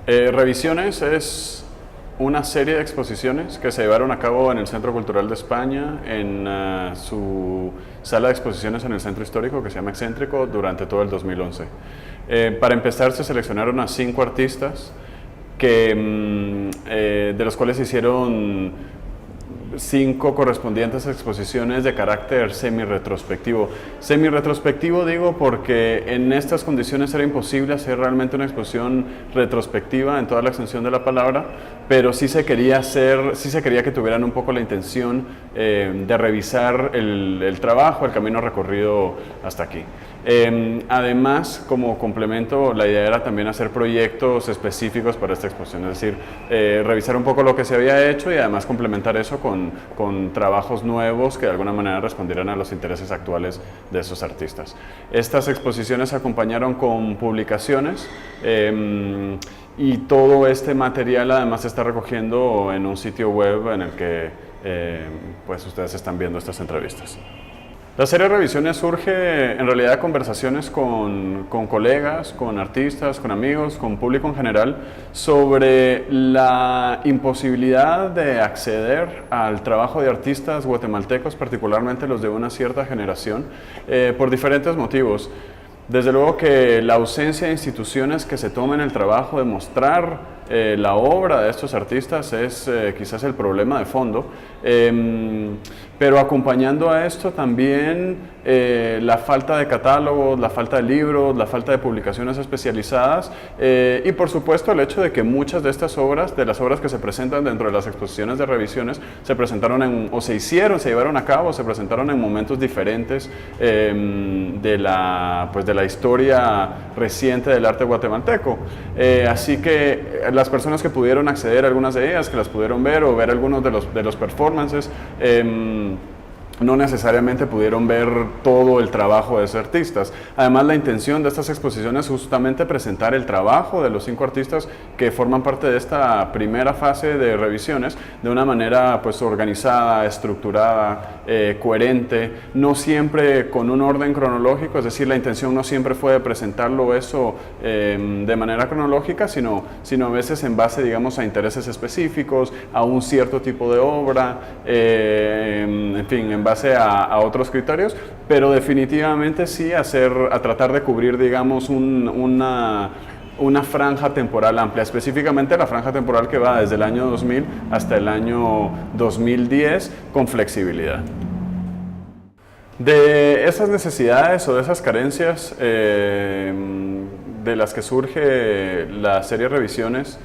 Revisiones es una serie de exposiciones que se llevaron a cabo en el Centro Cultural de España, en su sala de exposiciones en el Centro Histórico, que se llama Excéntrico, durante todo el 2011. Para empezar, se seleccionaron a 5 artistas de los cuales se hicieron 5 correspondientes exposiciones de carácter semi-retrospectivo. Semi-retrospectivo digo porque en estas condiciones era imposible hacer realmente una exposición retrospectiva en toda la extensión de la palabra, pero sí se quería que tuvieran un poco la intención de revisar el trabajo, el camino recorrido hasta aquí. Además, como complemento, la idea era también hacer proyectos específicos para esta exposición, es decir, revisar un poco lo que se había hecho y además complementar eso con trabajos nuevos que de alguna manera respondieran a los intereses actuales de esos artistas. Estas exposiciones se acompañaron con publicaciones y todo este material además se está recogiendo en un sitio web en el que pues ustedes están viendo estas entrevistas. La serie de revisiones surge en realidad de conversaciones con colegas, con artistas, con amigos, con público en general, sobre la imposibilidad de acceder al trabajo de artistas guatemaltecos, particularmente los de una cierta generación, por diferentes motivos. Desde luego que la ausencia de instituciones que se tomen el trabajo de mostrar la obra de estos artistas es quizás el problema de fondo, pero acompañando a esto también la falta de catálogos, la falta de libros, la falta de publicaciones especializadas y por supuesto el hecho de que muchas de estas obras, de las obras que se presentan dentro de las exposiciones de revisiones, se presentaron se llevaron a cabo, se presentaron en momentos diferentes de la historia reciente del arte guatemalteco. Así que las personas que pudieron acceder a algunas de ellas, que las pudieron ver o ver algunos de los performances, no necesariamente pudieron ver todo el trabajo de esos artistas. Además, la intención de estas exposiciones es justamente presentar el trabajo de los 5 artistas que forman parte de esta primera fase de revisiones de una manera pues organizada, estructurada, coherente, no siempre con un orden cronológico, es decir, la intención no siempre fue de presentarlo eso de manera cronológica, sino a veces en base, digamos, a intereses específicos, a un cierto tipo de obra, en fin, en base a otros criterios, pero definitivamente sí a tratar de cubrir, digamos, una franja temporal amplia, específicamente la franja temporal que va desde el año 2000 hasta el año 2010 con flexibilidad. De esas necesidades o de esas carencias de las que surge la serie de revisiones,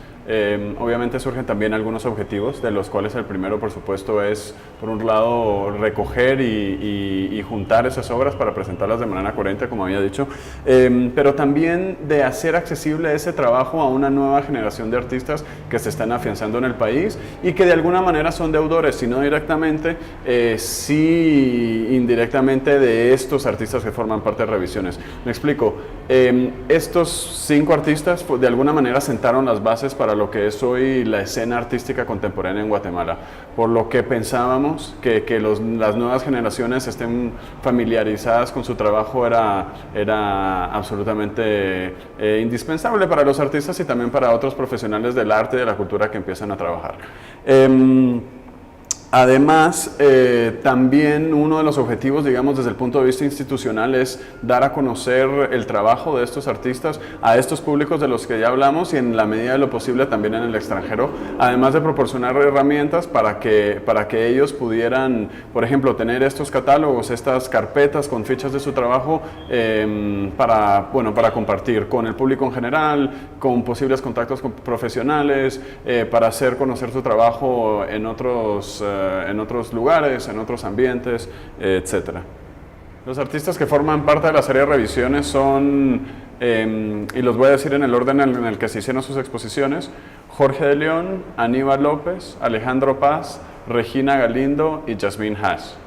obviamente surgen también algunos objetivos, de los cuales el primero, por supuesto, es, por un lado, recoger y juntar esas obras para presentarlas de manera coherente, como había dicho, pero también de hacer accesible ese trabajo a una nueva generación de artistas que se están afianzando en el país y que de alguna manera son deudores, si no directamente, sí indirectamente de estos artistas que forman parte de revisiones. Me explico, estos 5 artistas de alguna manera sentaron las bases para lo que es hoy la escena artística contemporánea en Guatemala, por lo que pensábamos que las nuevas generaciones estén familiarizadas con su trabajo era absolutamente indispensable para los artistas y también para otros profesionales del arte y de la cultura que empiezan a trabajar. Además, también uno de los objetivos, digamos, desde el punto de vista institucional es dar a conocer el trabajo de estos artistas a estos públicos de los que ya hablamos y en la medida de lo posible también en el extranjero, además de proporcionar herramientas para que ellos pudieran, por ejemplo, tener estos catálogos, estas carpetas con fichas de su trabajo para compartir con el público en general, con posibles contactos con profesionales, para hacer conocer su trabajo en otros lugares, en otros ambientes, etc. Los artistas que forman parte de la serie de revisiones son, y los voy a decir en el orden en el que se hicieron sus exposiciones, Jorge de León, Aníbal López, Alejandro Paz, Regina Galindo y Yasmín Haas.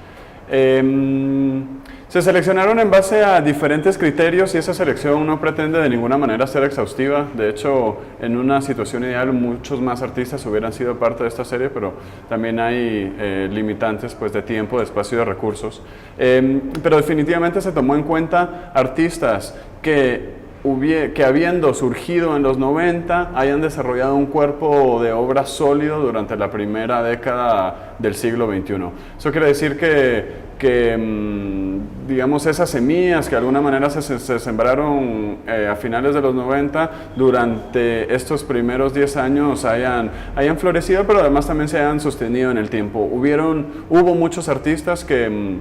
Se seleccionaron en base a diferentes criterios y esa selección no pretende de ninguna manera ser exhaustiva. De hecho, en una situación ideal muchos más artistas hubieran sido parte de esta serie, pero también hay limitantes pues, de tiempo, de espacio y de recursos. Pero definitivamente se tomó en cuenta artistas que que habiendo surgido en los 90 hayan desarrollado un cuerpo de obra sólido durante la primera década del siglo XXI. Eso quiere decir que digamos, esas semillas que de alguna manera se sembraron a finales de los 90, durante estos primeros 10 años hayan florecido, pero además también se hayan sostenido en el tiempo. Hubo muchos artistas que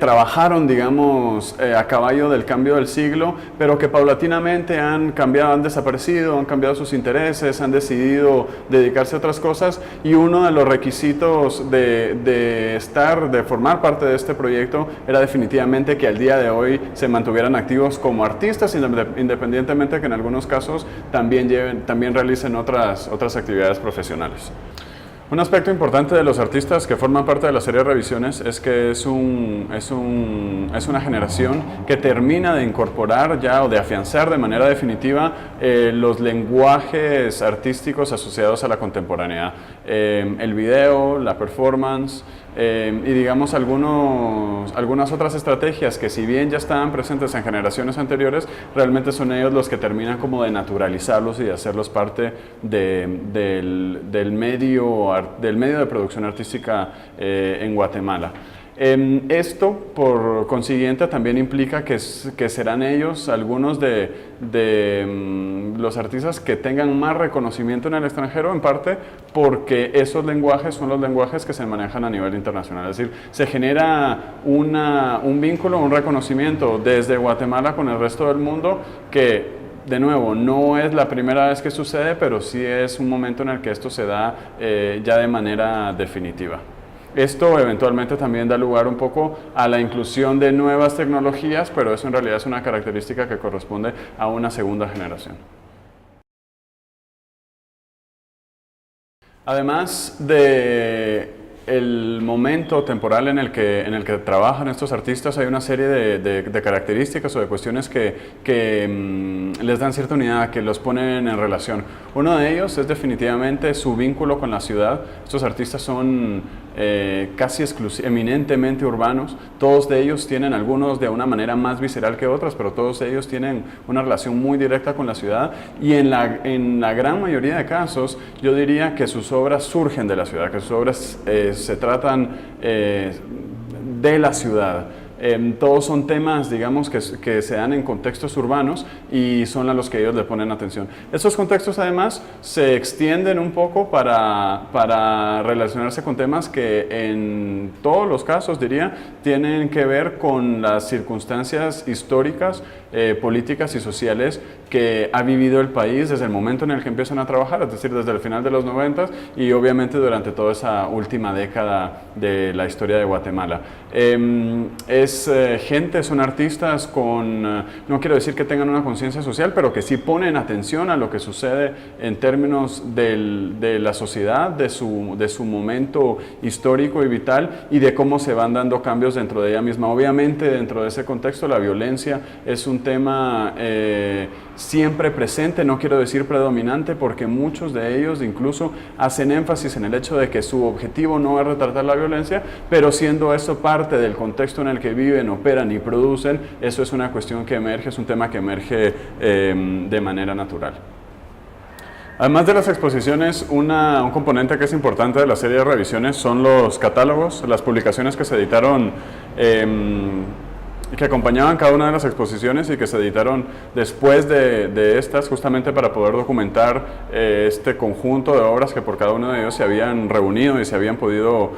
trabajaron, digamos, a caballo del cambio del siglo, pero que paulatinamente han cambiado, han desaparecido, han cambiado sus intereses, han decidido dedicarse a otras cosas, y uno de los requisitos de formar parte de este proyecto era definitivamente que al día de hoy se mantuvieran activos como artistas, independientemente de que en algunos casos también realicen otras actividades profesionales. Un aspecto importante de los artistas que forman parte de la serie de revisiones es que es una generación que termina de incorporar ya o de afianzar de manera definitiva los lenguajes artísticos asociados a la contemporaneidad. El video, la performance, y digamos algunas otras estrategias que, si bien ya estaban presentes en generaciones anteriores, realmente son ellos los que terminan como de naturalizarlos y de hacerlos parte del medio de producción artística en Guatemala. Esto, por consiguiente, también implica que serán ellos algunos de los artistas que tengan más reconocimiento en el extranjero, en parte porque esos lenguajes son los lenguajes que se manejan a nivel internacional. Es decir, se genera un vínculo, un reconocimiento desde Guatemala con el resto del mundo que, de nuevo, no es la primera vez que sucede, pero sí es un momento en el que esto se da ya de manera definitiva. Esto eventualmente también da lugar un poco a la inclusión de nuevas tecnologías, pero eso en realidad es una característica que corresponde a una segunda generación. Además el momento temporal en el que trabajan estos artistas, hay una serie de características o de cuestiones que les dan cierta unidad, que los ponen en relación. Uno de ellos es definitivamente su vínculo con la ciudad. Estos artistas son casi eminentemente urbanos. Todos de ellos tienen, algunos de una manera más visceral que otras, pero todos ellos tienen una relación muy directa con la ciudad, y en la gran mayoría de casos yo diría que sus obras surgen de la ciudad, que sus obras se tratan de la ciudad. Todos son temas, digamos, que se dan en contextos urbanos y son a los que ellos le ponen atención. Estos contextos, además, se extienden un poco para relacionarse con temas que en todos los casos, diría, tienen que ver con las circunstancias históricas, políticas y sociales que ha vivido el país desde el momento en el que empiezan a trabajar, es decir, desde el final de los 90 y obviamente durante toda esa última década de la historia de Guatemala. Son artistas no quiero decir que tengan una conciencia social, pero que sí ponen atención a lo que sucede en términos de la sociedad, de su momento histórico y vital, y de cómo se van dando cambios dentro de ella misma. Obviamente, dentro de ese contexto, la violencia es un tema siempre presente, no quiero decir predominante, porque muchos de ellos incluso hacen énfasis en el hecho de que su objetivo no es retratar la violencia, pero siendo eso parte del contexto en el que viven, operan y producen, eso es una cuestión que emerge, es un tema que emerge de manera natural. Además de las exposiciones, un componente que es importante de la serie de revisiones son los catálogos, las publicaciones que se editaron que acompañaban cada una de las exposiciones y que se editaron después de estas, justamente para poder documentar este conjunto de obras que por cada uno de ellos se habían reunido y se habían podido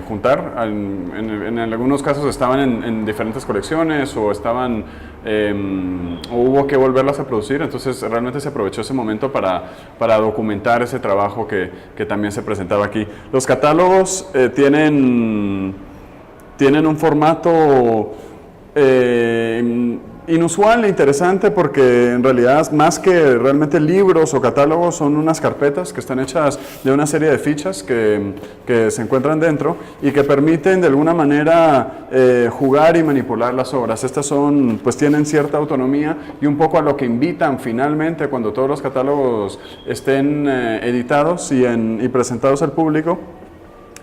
juntar. En algunos casos estaban en diferentes colecciones o hubo que volverlas a producir, entonces realmente se aprovechó ese momento para documentar ese trabajo que también se presentaba aquí. Los catálogos tienen un formato inusual e interesante, porque en realidad, más que realmente libros o catálogos, son unas carpetas que están hechas de una serie de fichas que se encuentran dentro y que permiten de alguna manera jugar y manipular las obras. Estas tienen cierta autonomía y un poco a lo que invitan finalmente cuando todos los catálogos estén editados y presentados al público,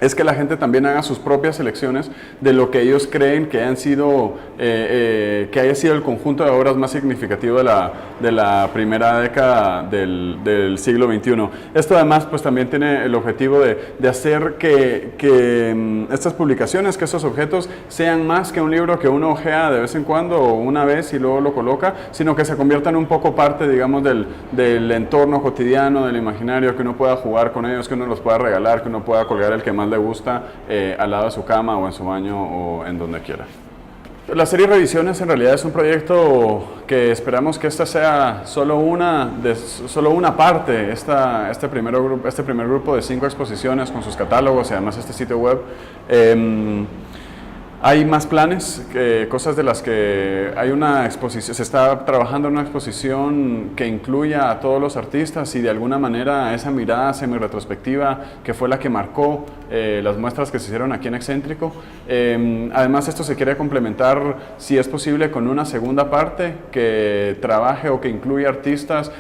es que la gente también haga sus propias selecciones de lo que ellos creen que han sido, que haya sido el conjunto de obras más significativo de la primera década del siglo XXI. Esto además pues también tiene el objetivo de hacer que estas publicaciones, que estos objetos sean más que un libro que uno ojea de vez en cuando o una vez y luego lo coloca, sino que se conviertan un poco parte, digamos, del entorno cotidiano, del imaginario, que uno pueda jugar con ellos, que uno los pueda regalar, que uno pueda colgar el que más le gusta al lado de su cama o en su baño o en donde quiera. La serie Revisiones en realidad es un proyecto que esperamos que esta sea solo una parte, este primer grupo de 5 exposiciones con sus catálogos y además este sitio web. Hay más planes, cosas de las que hay una exposición, se está trabajando en una exposición que incluya a todos los artistas y de alguna manera esa mirada semi-retrospectiva que fue la que marcó las muestras que se hicieron aquí en Excéntrico. Además esto se quiere complementar, si es posible, con una segunda parte que trabaje o que incluya artistas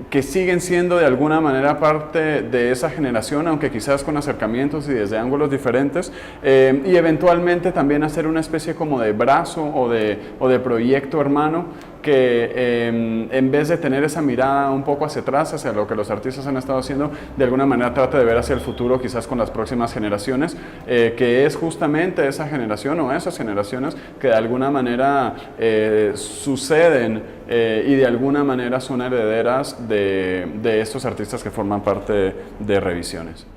que siguen siendo de alguna manera parte de esa generación, aunque quizás con acercamientos y desde ángulos diferentes, y eventualmente también hacer una especie como de brazo o de proyecto hermano que en vez de tener esa mirada un poco hacia atrás, hacia lo que los artistas han estado haciendo, de alguna manera trate de ver hacia el futuro, quizás con las próximas generaciones, que es justamente esa generación o esas generaciones que de alguna manera suceden y de alguna manera son herederas de estos artistas que forman parte de Revisiones.